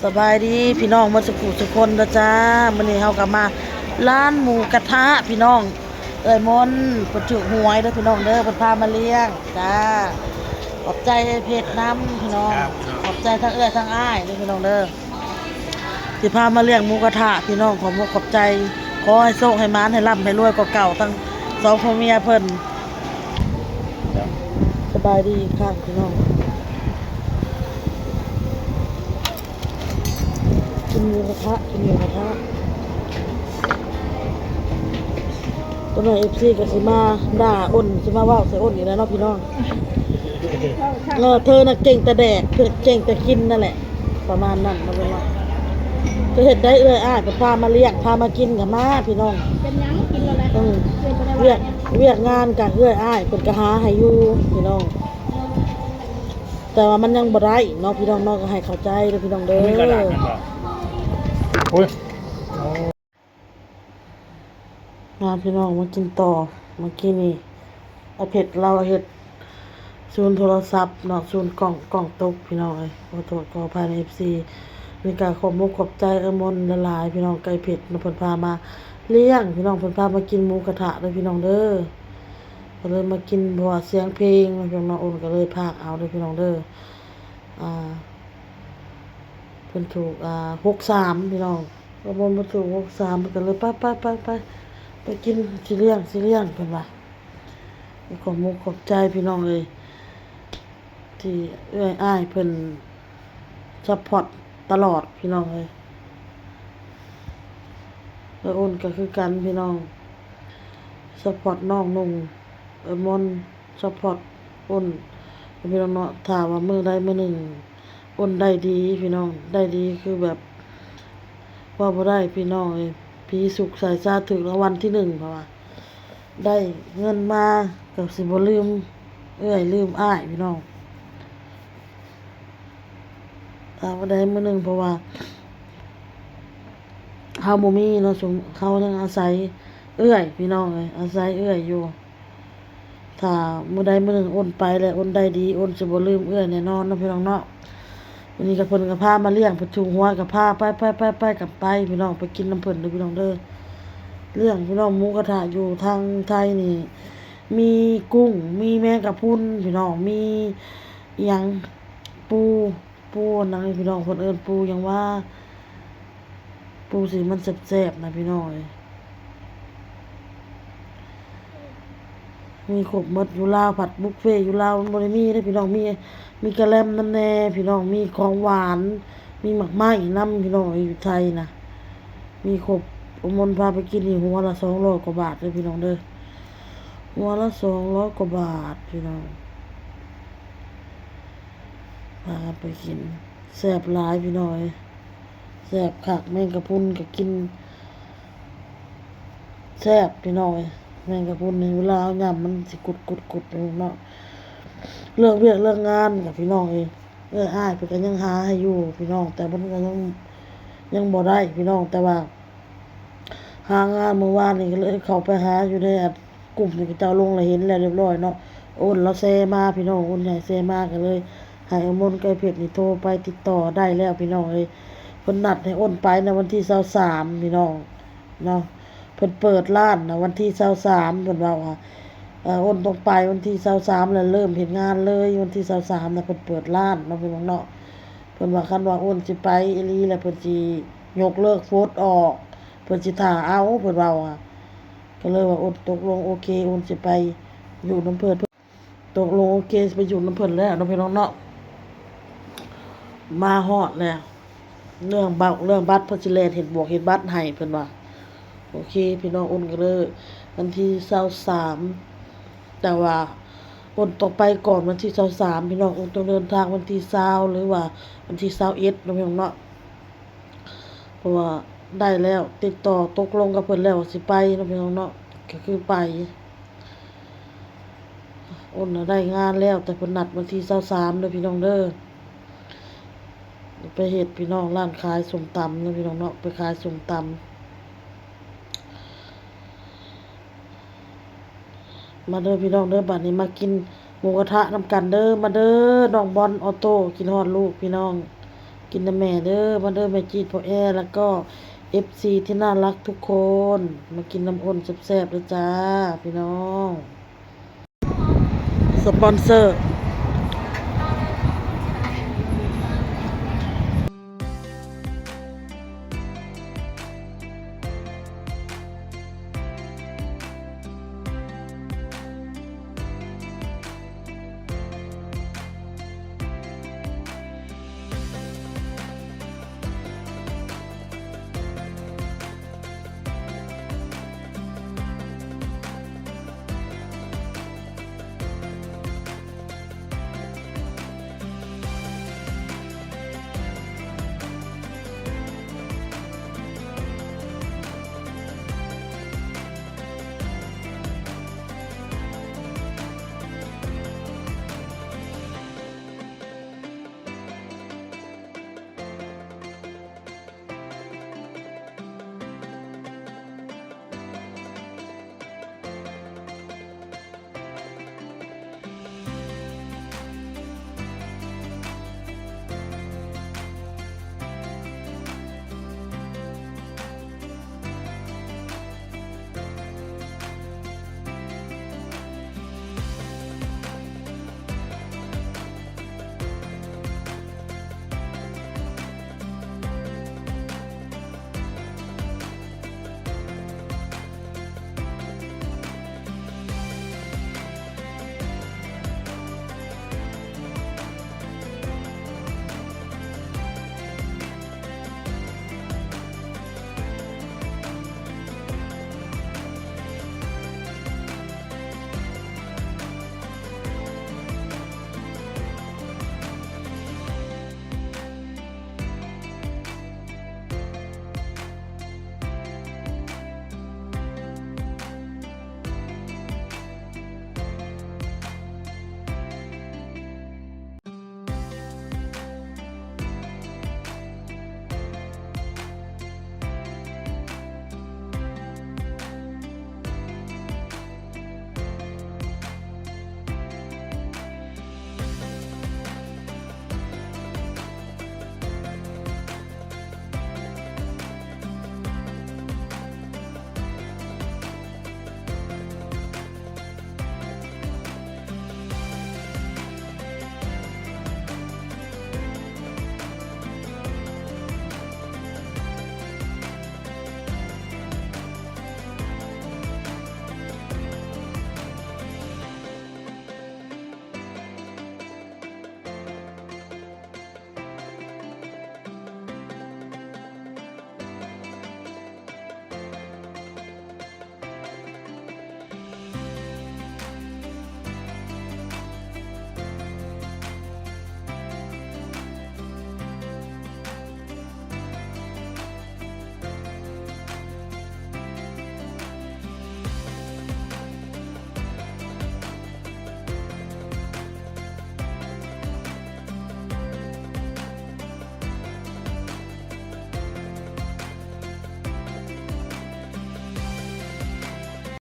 สบายดีพี่น้องมาสุขุสุคนนะจ้ามื้อนี้เฮากลับมาร้านหมูกระทะพี่น้องมนเพิ่นถูกหวยเด้อพี่น้องเด้อเพิ่นพามาเลี้ยงจ้าขอบใจเพจน้ำพี่น้องขอบใจทั้งทั้งอ้ายเด้อพี่น้องเด้อที่พามาเลี้ยงหมูกระทะพี่น้องขอบใจขอให้โชคให้มานให้ร่ำให้รวยกว่าเก่าทั้งสองพ่อเมียเพิ่นสบายดีข้างพี่น้องกินหมูกระทะตัวน้อยFCก็สิมาด่าอ้นสิมาเว้าใส่อ้นอีกแล้วเนาะพี่น้องเธอน่ะเก่งแต่แดกเธอเก่งแต่กินนั่นแหละประมาณนั้นมาเป็นว่าเธอเฮ็ดได้อ้ายพามาเลี้ยงพามากินกับมาพี่น้องเป็นหยังกินแล้วแหละเวียกงานกับอ้ายเพิ่นก็หาให้อยู่พี่น้องแต่ว่ามันยังบ่ได้เนาะพี่น้องเนาะก็ให้เข้าใจเด้อพี่น้องเด้อมีกระดาษกันบ่โอ้ยมาพี่น้องมากินต่อเมื่อกี้นี่เอาเผ็ดเราเฮ็ดศูนย์โทรศัพท์เนาะศูนย์กล่องตกพี่น้องเอ้ยขอโทษขออภัยใน FC มีการขอบมุกขอบใจมนละลายพี่น้องไก่เผ็ดเพิ่นพามาเลี้ยงพี่น้องเพิ่นพามากินหมูกระทะเด้อพี่น้องเด้อก็เลยมากินเพราะว่าเสียงเพลงมันเป็นมาอุ่นก็เลยพากเอาเด้อพี่น้องเด้อเพิ่นถูก63พี่น้องมนมาถูก63เพิ่นก็เลยไปกินสิเลี้ยงเพิ่นว่าขอบมุกขอบใจพี่น้องเอ้ยที่อ้ายเพิ่นซัพพอร์ตตลอดพี่น้องเอ้ยแล้วอ้นก็คือกันพี่น้องซัพพอร์ตน้องนุ่งมนซัพพอร์ตอ้นพี่น้องเนาะถามว่ามื้อใดมื้อหนึ่งอ้นได้ดีพี่น้องได้ดีคือแบบว่าบ่ได้พี่น้องเอ้ยพี่สุขสายซาถึงรางวัลที่1เพราะว่าได้เงินมาก็สิบ่ลืมลืมอ้ายพี่น้องบ่ได้มื้อหนึ่งเพราะว่าเฮาบ่มีเนาะเขายังอาศัยพี่น้องเอ้ยอาศัยอยู่ถ้ามื้อใดมื้อหนึ่งอ้นไปแล้วอ้นได้ดีอ้นสิบ่ลืมแน่นอนเนาะพี่น้องเนาะวันนี้ก็เพิ่นก็พามาเลี้ยงเพิ่นถูกหัวก็พาไปกลับไปพี่น้องไปกินน้ำเพิ่นเด้อพี่น้องเด้อเรื่องพี่น้องหมูกระทะอยู่ทางไทยนี่มีกุ้งมีแมงกะพรุนพี่น้องมีอิหยังปูนังพี่น้องเพิ่นเอิ้นปูหยังว่าปูสิมันแซ่บๆนะพี่น้องมีครบหมดอยู่ลาวผัดบุฟเฟ่อยู่ลาวมันบ่ได้มีเด้อพี่น้องมีกะแลมนำแน่พี่น้องมีของหวานมีหมากไม้นำพี่น้องอยู่ไทยนะมีครบมนพาไปกินนี่หัวละ200กว่าบาทเด้อพี่น้องเด้อหัวละ200กว่าบาทพี่น้องพาไปกินแซ่บหลายพี่น้องแซ่บคักแมงกะพรุนก็กินแซ่บพี่น้องแมงกะพรุนนี่เวลาเอาย่ำมันสิกุดเนาะเรื่องเวียกเรื่องงานกับพี่น้องอ้ายเพิ่นก็ยังหาให้อยู่พี่น้องแต่มันก็ยังบ่ได้พี่น้องแต่ว่าหางานเมื่อวานนี่ก็เลยเข้าไปหาอยู่ในกลุ่มที่เจ้าลงแล้วเห็นแล้วเรียบร้อยเนาะโอนเราแซมาพี่น้องโอนใหญ่แซมาก็เลยให้มนต์ไก่เผ็ดนี่โทรไปติดต่อได้แล้วพี่น้องเพิ่นนัดให้โอนไปในวันที่23พี่น้องเนาะเพิ่นเปิดร้านนะวันที่23เพิ่นว่าอ้นต้องไปวันที่23แล้วเริ่มเฮ็ดงานเลยวันที่23น่ะเพิ่นเปิดร้านเนาะพี่น้องเนาะเพิ่นว่าคันว่าอ้นสิไปอีหลีแล้วเพิ่นสิยกเลิกโพสต์ออกเพิ่นสิท่าเอาเพิ่นว่าก็เลยว่าอ้นตกลงโอเคอ้นสิไปอยู่นำเพิ่นตกลงโอเคสิไปอยู่นำเพิ่นแล้วเนาะพี่น้องเนาะมาฮอดแล้วเรื่องบัตรเพิ่นสิแลนเฮ็ดบวกเฮ็ดบัตรให้เพิ่นว่าโอเคพี่น้องอ้นก็เลยวันที่23แต่ว่าอ้นต้องไปก่อนวันที่23พี่น้องอ้นต้องเดินทางวันที่20หรือว่าวันที่21เนาะพี่น้องเนาะเพราะว่าได้แล้วติดต่อตกลงกับเพิ่นแล้วสิไปเนาะพี่น้องเนาะก็คือไปอ้นน่ะได้งานแล้วแต่เพิ่นนัดวันที่23เด้อพี่น้องเด้อไปเฮ็ดพี่น้องร้านขายส้มตำเนาะพี่น้องเนาะไปขายส้มตำมาเด้อพี่น้องเด้อบัดนี้มากินหมูกระทะนำกันเด้อมาเด้อน้องบอลออโต้กินฮอดลูกพี่น้อง กินน้ำแม่เด้อมาเด้อแม่จีดพ่อแอแล้วก็ FC ที่น่ารักทุกคน มากินน้ำอ้นแซ่บๆเด้อจ้าพี่น้อง สปอนเซอร์